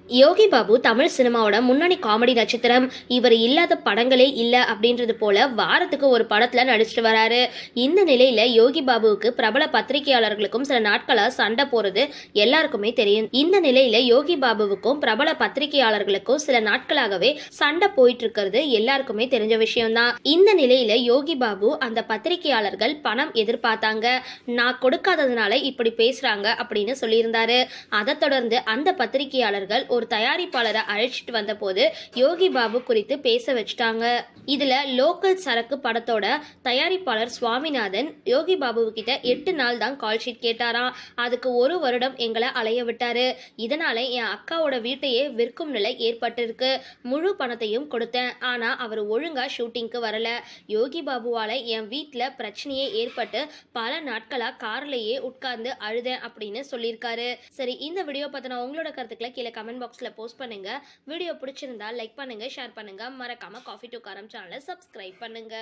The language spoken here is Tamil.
யோகி பாபு தமிழ் சினிமாவோட முன்னணி காமெடி நட்சத்திரம். இவர் இல்லாத படங்களே இல்ல அப்படின்றது போல வாரத்துக்கு ஒரு படத்துல நடிச்சிட்டு வராரு. இந்த நிலையில யோகி பாபுவுக்கு பிரபல பத்திரிகையாளர்களுக்கும் சில நாட்களா சண்டை போறது எல்லாருக்குமே தெரியும். இந்த நிலையில யோகி பாபுவுக்கும் பிரபல பத்திரிகையாளர்களுக்கும் சில நாட்களாகவே சண்டை போயிட்டு இருக்கிறது எல்லாருக்குமே தெரிஞ்ச விஷயம் தான். இந்த நிலையில யோகி பாபு அந்த பத்திரிகையாளர்கள் பணம் எதிர்பார்த்தாங்க, நான் கொடுக்காததுனால இப்படி பேசுறாங்க அப்படின்னு சொல்லியிருந்தாரு. அதை தொடர்ந்து அந்த பத்திரிகையாளர்கள் ஒரு தயாரிப்பாளரை அழைச்சிட்டு வந்த போது யோகி பாபு குறித்து பேச வச்சுட்டாங்க. இதுல லோக்கல் சரக்கு படத்தோட தயாரிப்பாளர் சுவாமிநாதன் யோகி பாபு கிட்ட 8 நாள் தான் கால் ஷீட் கேட்டாராம். அதுக்கு 1 வருடம் எங்களை அலைய விட்டாரு. இதனால என் அக்காவோட வீட்டையே விற்கும் நிலை ஏற்பட்டிருக்கு. முழு பணத்தையும் கொடுத்தேன், ஆனா அவர் ஒழுங்கா ஷூட்டிங்க்கு வரல. யோகி பாபுவால என் வீட்டுல பிரச்சனையே ஏற்பட்டு பல நாட்களா கார்லயே உட்கார்ந்து அழுதேன் அப்படின்னு சொல்லியிருக்காரு. சரி, இந்த வீடியோ பத்தின உங்களோட கருத்துக்களை கீழே கமெண்ட் பாக்ஸ்ல போஸ்ட் பண்ணுங்க. வீடியோ பிடிச்சிருந்தா லைக் பண்ணுங்க, ஷேர் பண்ணுங்க. மறக்காம காஃபி டு காரம் சேனலை சப்ஸ்கிரைப் பண்ணுங்க.